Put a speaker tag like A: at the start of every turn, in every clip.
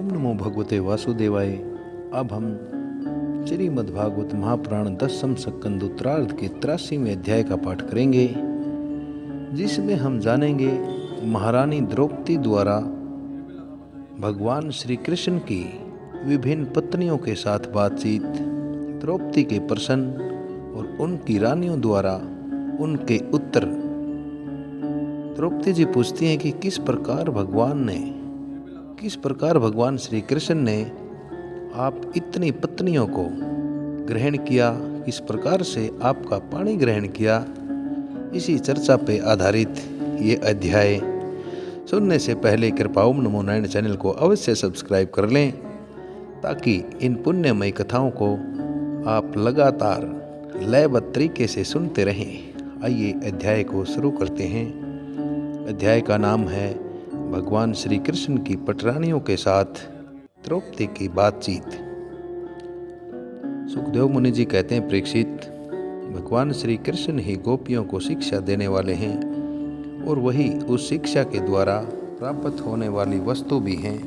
A: ओम नमो भगवते वासुदेवाय। अब हम श्रीमद्भागवत महापुराण 10म स्कंद उत्तरार्ध के 83वें अध्याय का पाठ करेंगे, जिसमें हम जानेंगे महारानी द्रौपदी द्वारा भगवान श्री कृष्ण की विभिन्न पत्नियों के साथ बातचीत, द्रौपदी के प्रश्न और उनकी रानियों द्वारा उनके उत्तर। द्रौपदी जी पूछती हैं कि किस प्रकार भगवान श्री कृष्ण ने आप इतनी पत्नियों को ग्रहण किया, किस प्रकार से आपका पाणी ग्रहण किया। इसी चर्चा पे आधारित ये अध्याय सुनने से पहले कृपया ओम नमो नारायण चैनल को अवश्य सब्सक्राइब कर लें, ताकि इन पुण्यमयी कथाओं को आप लगातार लयबद्ध तरीके से सुनते रहें। आइए अध्याय को शुरू करते हैं। अध्याय का नाम है भगवान श्री कृष्ण की पटरानियों के साथ द्रौपदी की बातचीत। सुखदेव मुनि जी कहते हैं, परीक्षित, भगवान श्री कृष्ण ही गोपियों को शिक्षा देने वाले हैं और वही उस शिक्षा के द्वारा प्राप्त होने वाली वस्तु भी हैं।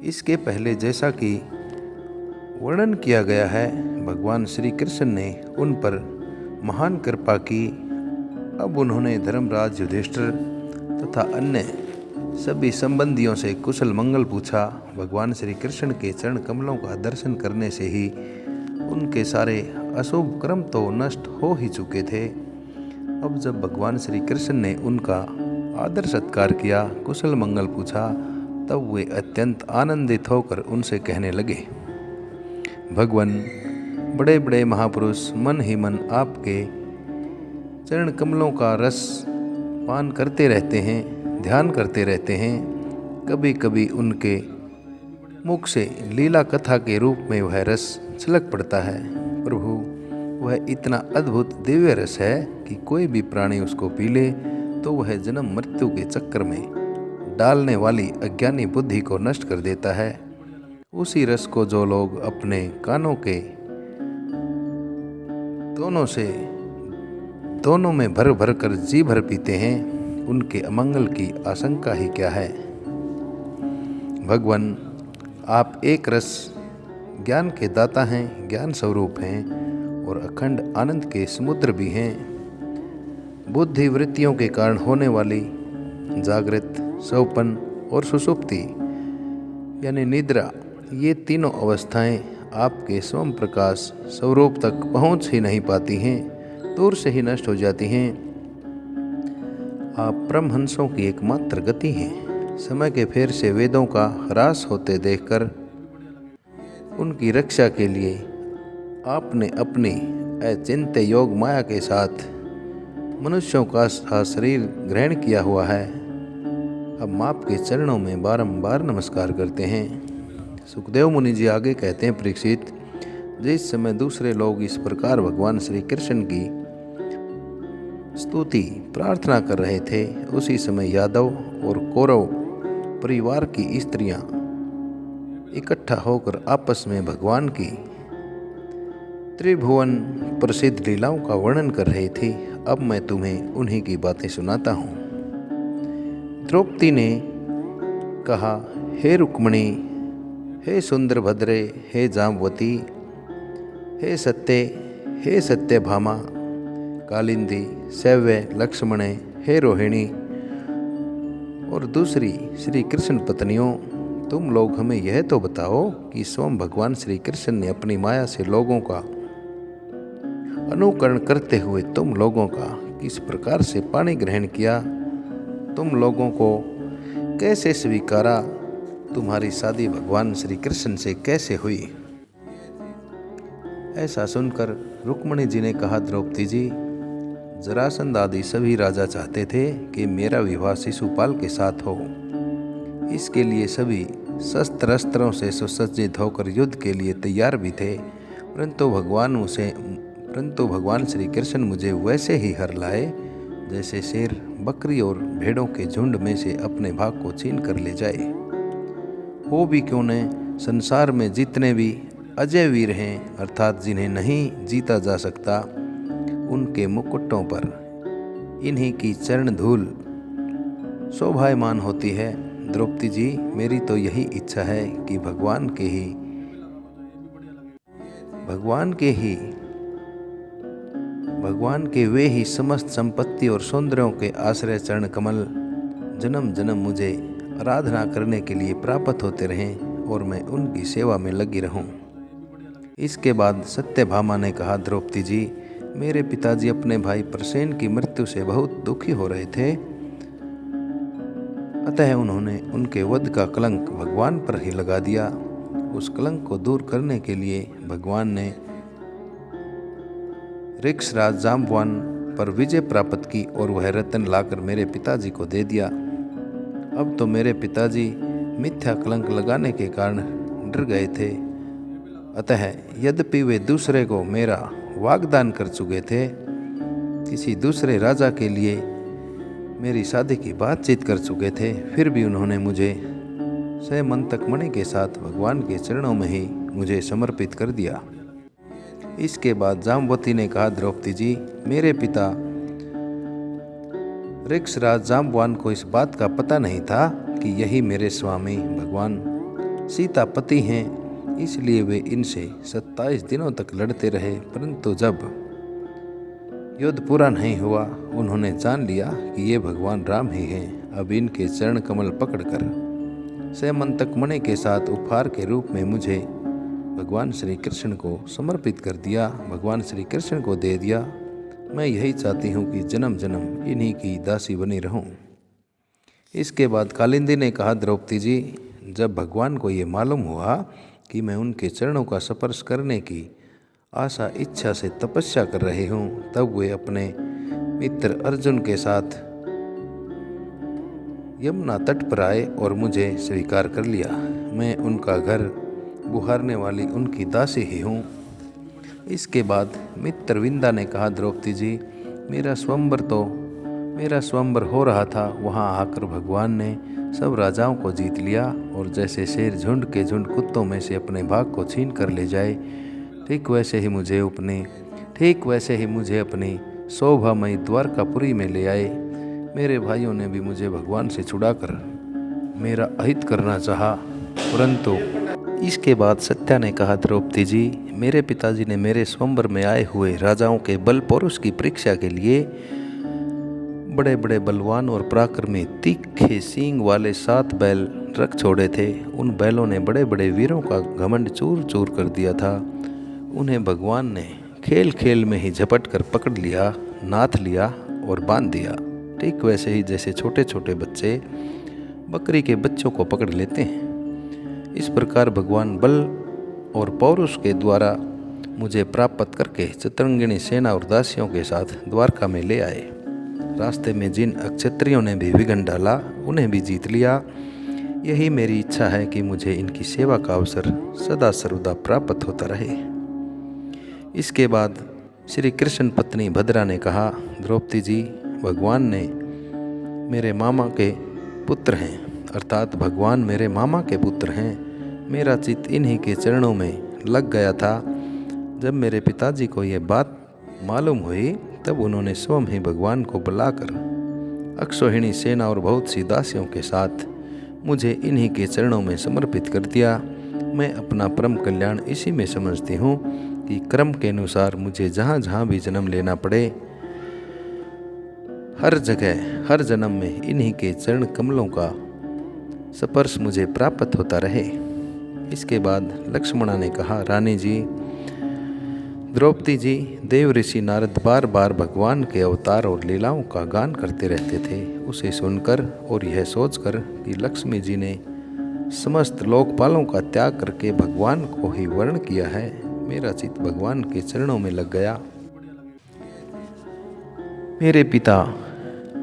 A: इसके पहले जैसा कि वर्णन किया गया है, भगवान श्री कृष्ण ने उन पर महान कृपा की। अब उन्होंने धर्मराज युधिष्ठिर तथा अन्य सभी संबंधियों से कुशल मंगल पूछा। भगवान श्री कृष्ण के चरण कमलों का दर्शन करने से ही उनके सारे अशुभ कर्म तो नष्ट हो ही चुके थे। अब जब भगवान श्री कृष्ण ने उनका आदर सत्कार किया, कुशल मंगल पूछा, तब वे अत्यंत आनंदित होकर उनसे कहने लगे, भगवान, बड़े बड़े महापुरुष मन ही मन आपके चरण कमलों का रस पान करते रहते हैं, ध्यान करते रहते हैं। कभी कभी उनके मुख से लीला कथा के रूप में वह रस छलक पड़ता है। प्रभु, वह इतना अद्भुत दिव्य रस है कि कोई भी प्राणी उसको पी ले तो वह जन्म मृत्यु के चक्कर में डालने वाली अज्ञानी बुद्धि को नष्ट कर देता है। उसी रस को जो लोग अपने कानों के दोनों में भर भर कर जी भर पीते हैं, उनके अमंगल की आशंका ही क्या है। भगवान, आप एक रस ज्ञान के दाता हैं, ज्ञान स्वरूप हैं और अखंड आनंद के समुद्र भी हैं। बुद्धि वृत्तियों के कारण होने वाली जागृत, स्वप्न और सुषुप्ति यानी निद्रा, ये तीनों अवस्थाएं आपके स्वयं प्रकाश स्वरूप तक पहुंच ही नहीं पाती हैं, दूर से ही नष्ट हो जाती हैं। आप परमहंसों की एकमात्र गति हैं। समय के फेर से वेदों का ह्रास होते देखकर उनकी रक्षा के लिए आपने अपनी अचिंत्य योग माया के साथ मनुष्यों का शरीर ग्रहण किया हुआ है। हम आपके चरणों में बारंबार नमस्कार करते हैं। सुखदेव मुनि जी आगे कहते हैं, परीक्षित, जिस समय दूसरे लोग इस प्रकार भगवान श्री कृष्ण की स्तुति प्रार्थना कर रहे थे, उसी समय यादव और कौरव परिवार की स्त्रियां इकट्ठा होकर आपस में भगवान की त्रिभुवन प्रसिद्ध लीलाओं का वर्णन कर रही थी। अब मैं तुम्हें उन्हीं की बातें सुनाता हूँ। द्रौपदी ने कहा, हे रुक्मणी, हे सुंदर भद्रे, हे जाम्बवती, हे सत्यभामा, कालिंदी, सैव्य, लक्ष्मणे, हे रोहिणी और दूसरी श्री कृष्ण पत्नियों, तुम लोग हमें यह तो बताओ कि स्वयं भगवान श्री कृष्ण ने अपनी माया से लोगों का अनुकरण करते हुए तुम लोगों का किस प्रकार से पाणी ग्रहण किया, तुम लोगों को कैसे स्वीकारा, तुम्हारी शादी भगवान श्री कृष्ण से कैसे हुई। ऐसा सुनकर रुक्मणी जी ने कहा, द्रौपदी जी, जरासंध आदि सभी राजा चाहते थे कि मेरा विवाह शिशुपाल के साथ हो। इसके लिए सभी शस्त्र अस्त्रों से सुसज्जित होकर युद्ध के लिए तैयार भी थे, परंतु भगवान श्री कृष्ण मुझे वैसे ही हर लाए जैसे शेर बकरी और भेड़ों के झुंड में से अपने भाग को छीन कर ले जाए। हो भी क्यों न संसार में जितने भी अजय वीर हैं, अर्थात जिन्हें नहीं जीता जा सकता, उनके मुकुटों पर इन्हीं की चरण धूल शोभायमान होती है। द्रौपदी जी, मेरी तो यही इच्छा है कि भगवान के वे ही समस्त संपत्ति और सौंदर्यों के आश्रय चरण कमल जन्म जन्म मुझे आराधना करने के लिए प्राप्त होते रहें और मैं उनकी सेवा में लगी रहूं। इसके बाद सत्यभामा ने कहा, द्रौपदी जी, मेरे पिताजी अपने भाई प्रसेन की मृत्यु से बहुत दुखी हो रहे थे, अतः उन्होंने उनके वध का कलंक भगवान पर ही लगा दिया। उस कलंक को दूर करने के लिए भगवान ने ऋक्षराज जाम्बवान पर विजय प्राप्त की और वह रत्न लाकर मेरे पिताजी को दे दिया। अब तो मेरे पिताजी मिथ्या कलंक लगाने के कारण डर गए थे, अतः यद्यपि वे दूसरे को मेरा वाग्दान कर चुके थे, किसी दूसरे राजा के लिए मेरी शादी की बातचीत कर चुके थे, फिर भी उन्होंने मुझे सैमंतक मणि के साथ भगवान के चरणों में ही मुझे समर्पित कर दिया। इसके बाद जाम्बवती ने कहा, द्रौपदी जी, मेरे पिता ऋक्षराज जाम्बवान को इस बात का पता नहीं था कि यही मेरे स्वामी भगवान सीतापति हैं, इसलिए वे इनसे 27 दिनों तक लड़ते रहे, परंतु जब युद्ध पूरा नहीं हुआ उन्होंने जान लिया कि ये भगवान राम ही हैं। अब इनके चरण कमल पकड़कर सैमंतक मणि के साथ उपहार के रूप में मुझे भगवान श्री कृष्ण को समर्पित कर दिया, भगवान श्री कृष्ण को दे दिया। मैं यही चाहती हूँ कि जन्म जन्म इन्हीं की दासी बनी रहूँ। इसके बाद कालिंदी ने कहा, द्रौपदी जी, जब भगवान को ये मालूम हुआ कि मैं उनके चरणों का स्पर्श करने की आशा इच्छा से तपस्या कर रहे हूँ, तब वे अपने मित्र अर्जुन के साथ यमुना तट पर आए और मुझे स्वीकार कर लिया। मैं उनका घर बुहारने वाली उनकी दासी ही हूँ। इसके बाद मित्र विंदा ने कहा, द्रौपदी जी, मेरा स्वयंवर हो रहा था, वहाँ आकर भगवान ने सब राजाओं को जीत लिया और जैसे शेर झुंड के झुंड कुत्तों में से अपने भाग को छीन कर ले जाए, ठीक वैसे ही मुझे अपनी शोभामयी द्वारकापुरी में ले आए। मेरे भाइयों ने भी मुझे भगवान से छुड़ाकर मेरा अहित करना चाहा, परंतु इसके बाद सत्या ने कहा, द्रौपदी जी, मेरे पिताजी ने मेरे स्वयंवर में आए हुए राजाओं के बल पौरुष की परीक्षा के लिए बड़े बड़े बलवान और पराक्रमी तीखे सींग वाले 7 बैल रख छोड़े थे। उन बैलों ने बड़े बड़े वीरों का घमंड चूर चूर कर दिया था। उन्हें भगवान ने खेल खेल में ही झपट कर पकड़ लिया, नाथ लिया और बांध दिया, ठीक वैसे ही जैसे छोटे छोटे बच्चे बकरी के बच्चों को पकड़ लेते हैं। इस प्रकार भगवान बल और पौरुष के द्वारा मुझे प्राप्त करके चतुरंगिणी सेना और दासियों के साथ द्वारका में ले आए। रास्ते में जिन अक्षत्रियों ने भी विघ्न डाला, उन्हें भी जीत लिया। यही मेरी इच्छा है कि मुझे इनकी सेवा का अवसर सदा सर्वदा प्राप्त होता रहे। इसके बाद श्री कृष्ण पत्नी भद्रा ने कहा, द्रौपदी जी, भगवान ने मेरे मामा के पुत्र हैं, अर्थात भगवान मेरे मामा के पुत्र हैं। मेरा चित्त इन्हीं के चरणों में लग गया था। जब मेरे पिताजी को यह बात मालूम हुई, तब उन्होंने स्वयं ही भगवान को बुलाकर अक्षौहिणी सेना और बहुत सी दासियों के साथ मुझे इन्हीं के चरणों में समर्पित कर दिया। मैं अपना परम कल्याण इसी में समझती हूँ कि क्रम के अनुसार मुझे जहाँ जहाँ भी जन्म लेना पड़े, हर जगह हर जन्म में इन्हीं के चरण कमलों का स्पर्श मुझे प्राप्त होता रहे। इसके बाद लक्ष्मणा ने कहा, रानी जी, द्रौपदी जी, देव ऋषि नारद बार बार भगवान के अवतार और लीलाओं का गान करते रहते थे। उसे सुनकर और यह सोचकर कि लक्ष्मी जी ने समस्त लोकपालों का त्याग करके भगवान को ही वर्ण किया है, मेरा चित्त भगवान के चरणों में लग गया। मेरे पिता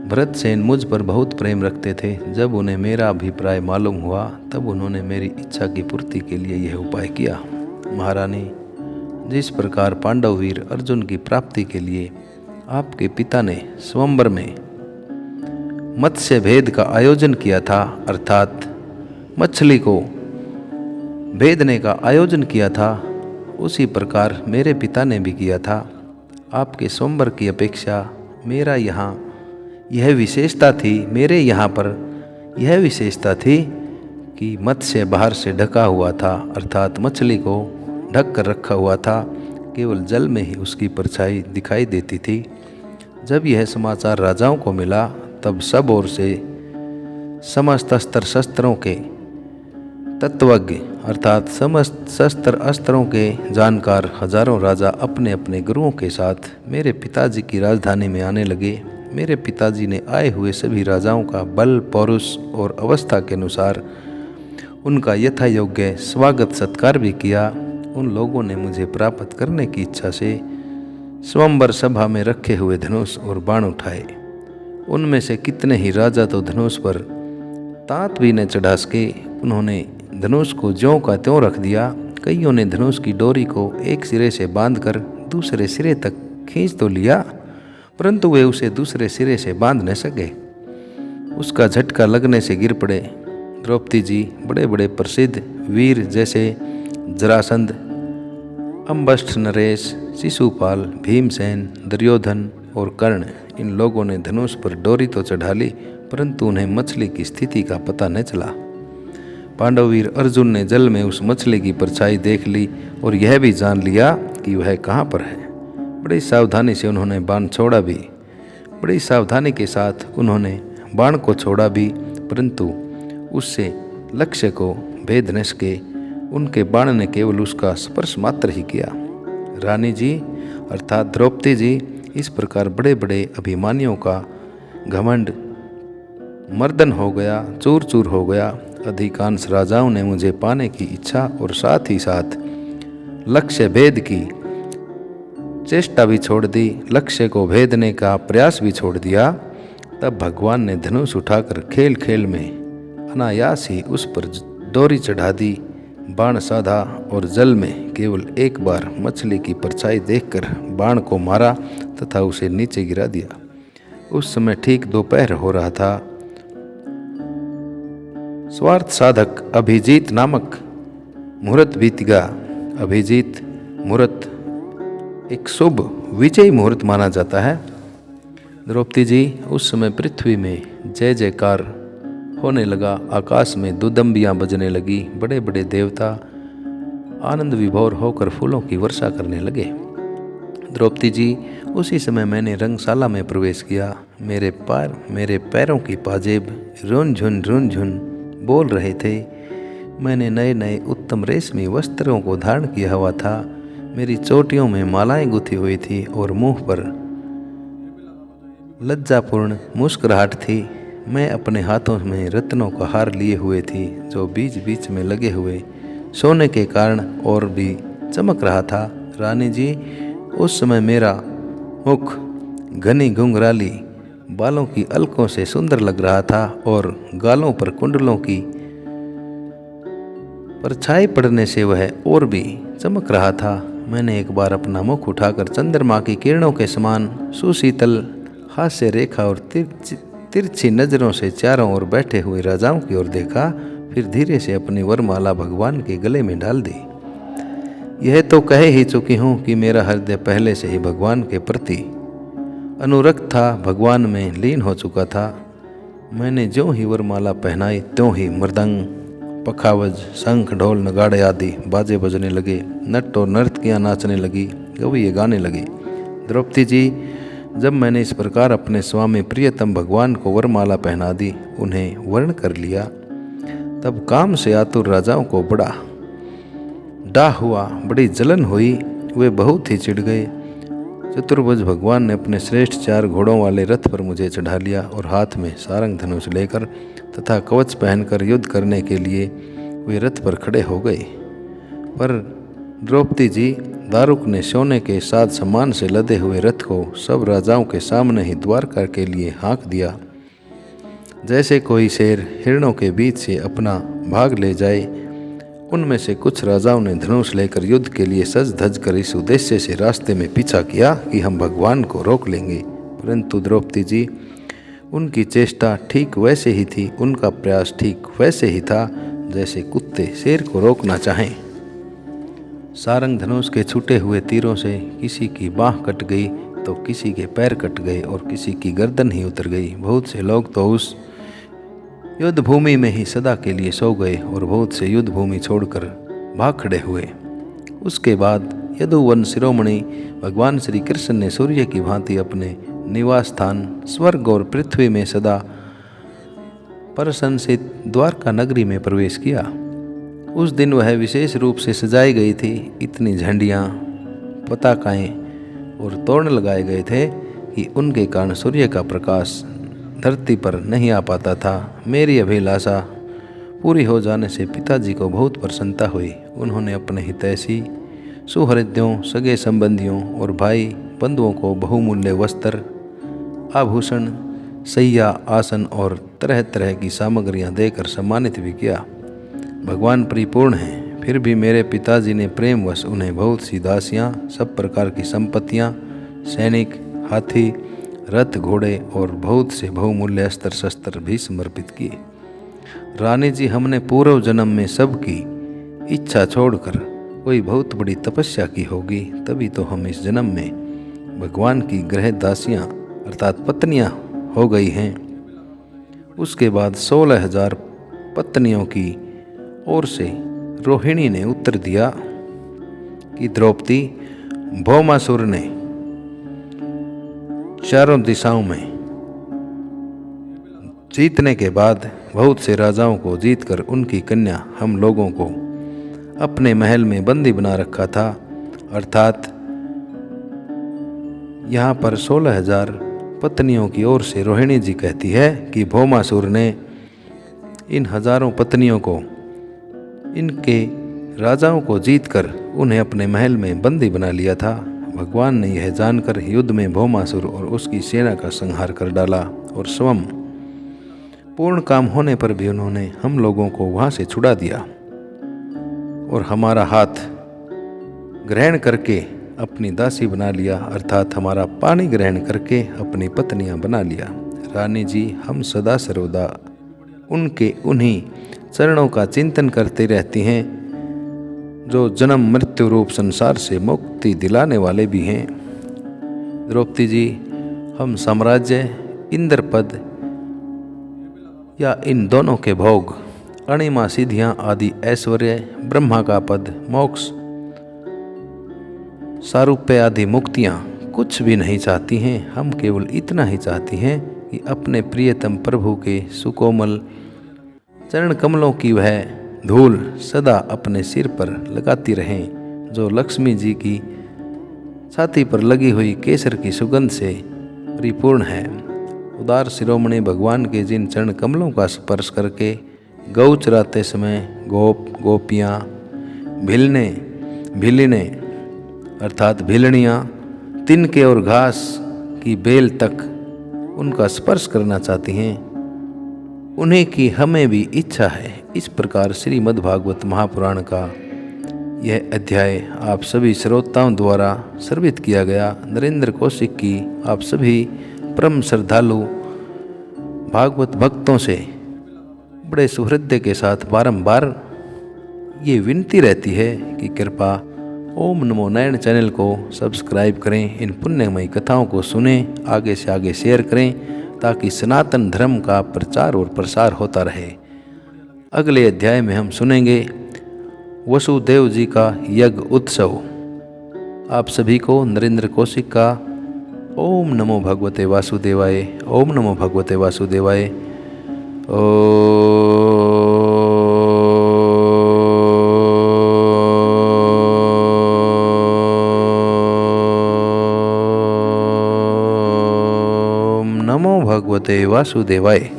A: भरतसेन मुझ पर बहुत प्रेम रखते थे। जब उन्हें मेरा अभिप्राय मालूम हुआ, तब उन्होंने मेरी इच्छा की पूर्ति के लिए यह उपाय किया। महारानी, जिस प्रकार पांडव वीर अर्जुन की प्राप्ति के लिए आपके पिता ने स्वयंवर में मत्स्य भेद का आयोजन किया था, अर्थात मछली को भेदने का आयोजन किया था, उसी प्रकार मेरे पिता ने भी किया था। आपके स्वयंवर की अपेक्षा मेरा यहाँ यह विशेषता थी, मेरे यहाँ पर यह विशेषता थी कि मत्स्य बाहर से ढका हुआ था, अर्थात मछली को ढक कर रखा हुआ था, केवल जल में ही उसकी परछाई दिखाई देती थी। जब यह समाचार राजाओं को मिला तब सब ओर से समस्त अस्त्र शस्त्रों के तत्वज्ञ अर्थात समस्त शस्त्र अस्त्रों के जानकार हजारों राजा अपने अपने गुरुओं के साथ मेरे पिताजी की राजधानी में आने लगे। मेरे पिताजी ने आए हुए सभी राजाओं का बल, पौरुष और अवस्था के अनुसार उनका यथा योग्य स्वागत सत्कार भी किया। उन लोगों ने मुझे प्राप्त करने की इच्छा से स्वयंवर सभा में रखे हुए धनुष और बाण उठाए। उनमें से कितने ही राजा तो धनुष पर तांत भी न चढ़ा सके, उन्होंने धनुष को ज्यों का त्यों रख दिया। कईयों ने धनुष की डोरी को एक सिरे से बांधकर दूसरे सिरे तक खींच तो लिया, परंतु वे उसे दूसरे सिरे से बांध न सके। उसका झटका लगने से गिर पड़े। द्रौपदी जी बड़े बड़े प्रसिद्ध वीर जैसे जरासंध, अम्बष्ठ नरेश, शिशुपाल, भीमसेन, दुर्योधन और कर्ण, इन लोगों ने धनुष पर डोरी तो चढ़ा ली, परंतु उन्हें मछली की स्थिति का पता न चला। पांडववीर अर्जुन ने जल में उस मछली की परछाई देख ली और यह भी जान लिया कि वह कहाँ पर है। बड़ी सावधानी से उन्होंने बाण छोड़ा भी, बड़ी सावधानी के साथ उन्होंने बाण को छोड़ा भी, परंतु उससे लक्ष्य को भेद न सके। उनके बाण ने केवल उसका स्पर्श मात्र ही किया। रानी जी अर्थात द्रौपदी जी इस प्रकार बड़े बड़े अभिमानियों का घमंड मर्दन हो गया, चूर चूर हो गया। अधिकांश राजाओं ने मुझे पाने की इच्छा और साथ ही साथ लक्ष्य भेद की चेष्टा भी छोड़ दी, लक्ष्य को भेदने का प्रयास भी छोड़ दिया। तब भगवान ने धनुष उठाकर खेल खेल में अनायास ही उस पर डोरी चढ़ा दी, बाण साधा और जल में केवल एक बार मछली की परछाई देखकर बाण को मारा तथा उसे नीचे गिरा दिया। उस समय ठीक दोपहर हो रहा था। स्वार्थ साधक अभिजीत नामक मुहूर्त बीत गया। अभिजीत मुहूर्त एक शुभ विजयी मुहूर्त माना जाता है। द्रौपदी जी उस समय पृथ्वी में जय जयकार होने लगा, आकाश में दुदम्बियाँ बजने लगी, बड़े बड़े देवता आनंद विभोर होकर फूलों की वर्षा करने लगे। द्रौपदी जी उसी समय मैंने रंगशाला में प्रवेश किया। मेरे पैरों की पाजेब रुन झुन बोल रहे थे। मैंने नए नए उत्तम रेशमी वस्त्रों को धारण किया हुआ था। मेरी चोटियों में मालाएं गुथी हुई थी और मुंह पर लज्जापूर्ण मुस्कुराहट थी। मैं अपने हाथों में रत्नों का हार लिए हुए थी जो बीच बीच में लगे हुए सोने के कारण और भी चमक रहा था। रानी जी उस समय मेरा मुख घनी घुंघराली बालों की अलकों से सुंदर लग रहा था और गालों पर कुंडलों की परछाई पड़ने से वह और भी चमक रहा था। मैंने एक बार अपना मुख उठाकर चंद्रमा की किरणों के समान सुशीतल हास्य रेखा और तिरछी नजरों से चारों ओर बैठे हुए राजाओं की ओर देखा, फिर धीरे से अपनी वरमाला भगवान के गले में डाल दी। यह तो कह ही चुकी हूँ कि मेरा हृदय पहले से ही भगवान के प्रति अनुरक्त था, भगवान में लीन हो चुका था। मैंने ज्यों ही वरमाला पहनाई त्यों ही मृदंग, पखावज, शंख, ढोल, नगाड़े आदि बाजे बजने लगे। नट और नर्तकियाँ नाचने लगी, गवैये गाने लगे। द्रौपदी जी जब मैंने इस प्रकार अपने स्वामी प्रियतम भगवान को वरमाला पहना दी, उन्हें वर्ण कर लिया, तब काम से आतुर राजाओं को बड़ा डाह हुआ, बड़ी जलन हुई। वे बहुत ही चिढ़ गए। चतुर्भुज भगवान ने अपने श्रेष्ठ 4 घोड़ों वाले रथ पर मुझे चढ़ा लिया और हाथ में सारंग धनुष लेकर तथा कवच पहनकर युद्ध करने के लिए वे रथ पर खड़े हो गए। पर द्रौपदी जी दारुक ने सोने के साथ सम्मान से लदे हुए रथ को सब राजाओं के सामने ही द्वारका के लिए हाँक दिया। जैसे कोई शेर हिरणों के बीच से अपना भाग ले जाए, उनमें से कुछ राजाओं ने धनुष लेकर युद्ध के लिए सज धज कर इस उद्देश्य से रास्ते में पीछा किया कि हम भगवान को रोक लेंगे, परंतु द्रौपदी जी उनकी चेष्टा ठीक वैसे ही थी, उनका प्रयास ठीक वैसे ही था जैसे कुत्ते शेर को रोकना चाहें। सारंग धनुष के छूटे हुए तीरों से किसी की बाँह कट गई तो किसी के पैर कट गए और किसी की गर्दन ही उतर गई। बहुत से लोग तो उस युद्ध भूमि में ही सदा के लिए सो गए और बहुत से युद्ध भूमि छोड़कर भाग खड़े हुए। उसके बाद यदुवन शिरोमणि भगवान श्री कृष्ण ने सूर्य की भांति अपने निवास स्थान स्वर्ग और पृथ्वी में सदा प्रशंसित द्वारका नगरी में प्रवेश किया। उस दिन वह विशेष रूप से सजाई गई थी। इतनी झंडियाँ, पताकाएँ और तोरण लगाए गए थे कि उनके कारण सूर्य का प्रकाश धरती पर नहीं आ पाता था। मेरी अभिलाषा पूरी हो जाने से पिताजी को बहुत प्रसन्नता हुई। उन्होंने अपने हितैषी, सुहृदों, सगे संबंधियों और भाई बंधुओं को बहुमूल्य वस्त्र, आभूषण, सैया, आसन और तरह तरह की सामग्रियां देकर सम्मानित भी किया। भगवान परिपूर्ण हैं, फिर भी मेरे पिताजी ने प्रेमवश उन्हें बहुत सी दासियां, सब प्रकार की संपत्तियां, सैनिक, हाथी, रथ, घोड़े और बहुत से बहुमूल्य अस्त्र शस्त्र भी समर्पित किए। रानी जी, हमने पूर्व जन्म में सबकी इच्छा छोड़कर कोई बहुत बड़ी तपस्या की होगी, तभी तो हम इस जन्म में भगवान की गृह दासियां अर्थात पत्नियां हो गई हैं। उसके बाद 16,000 पत्नियों की ओर से रोहिणी ने उत्तर दिया कि द्रौपदी, भौमासुर ने चारों दिशाओं में जीतने के बाद बहुत से राजाओं को जीतकर उनकी कन्या हम लोगों को अपने महल में बंदी बना रखा था। अर्थात यहाँ पर 16,000 पत्नियों की ओर से रोहिणी जी कहती है कि भौमासुर ने इन हजारों पत्नियों को, इनके राजाओं को जीतकर उन्हें अपने महल में बंदी बना लिया था। भगवान ने यह जानकर युद्ध में भौमासुर और उसकी सेना का संहार कर डाला और स्वयं पूर्ण काम होने पर भी उन्होंने हम लोगों को वहां से छुड़ा दिया और हमारा हाथ ग्रहण करके अपनी दासी बना लिया, अर्थात हमारा पानी ग्रहण करके अपनी पत्नियां बना लिया। रानी जी, हम सदा सर्वदा उनके उन्हीं चरणों का चिंतन करते रहती हैं जो जन्म मृत्यु रूप संसार से मुक्ति दिलाने वाले भी हैं। द्रौपदी जी, हम साम्राज्य, इंद्रपद या इन दोनों के भोग, अणिमा सिद्धियाँ आदि ऐश्वर्य, ब्रह्मा का पद, मोक्ष, सारूप्य आदि मुक्तियाँ कुछ भी नहीं चाहती हैं। हम केवल इतना ही चाहती हैं कि अपने प्रियतम प्रभु के सुकोमल चरण कमलों की वह धूल सदा अपने सिर पर लगाती रहें, जो लक्ष्मी जी की छाती पर लगी हुई केसर की सुगंध से परिपूर्ण है। उदार शिरोमणि भगवान के जिन चरण कमलों का स्पर्श करके गौ चराते समय गोप, गोपियाँ, भिलिने अर्थात भिलनियाँ, तिनके और घास की बेल तक उनका स्पर्श करना चाहती हैं, उन्हीं की हमें भी इच्छा है। इस प्रकार श्रीमद्भागवत महापुराण का यह अध्याय आप सभी श्रोताओं द्वारा श्रवित किया गया। नरेंद्र कौशिक की आप सभी परम श्रद्धालु भागवत भक्तों से बड़े सुहृदय के साथ बारंबार ये विनती रहती है कि कृपा ओम नमो नारायण चैनल को सब्सक्राइब करें, इन पुण्यमयी कथाओं को सुनें, आगे से आगे शेयर करें ताकि सनातन धर्म का प्रचार और प्रसार होता रहे। अगले अध्याय में हम सुनेंगे वसुदेव जी का यज्ञ उत्सव। आप सभी को नरेंद्र कौशिक का ओम नमो भगवते वासुदेवाय, ओम नमो भगवते वासुदेवाय। ओम नमो भगवते वासुदेवाय।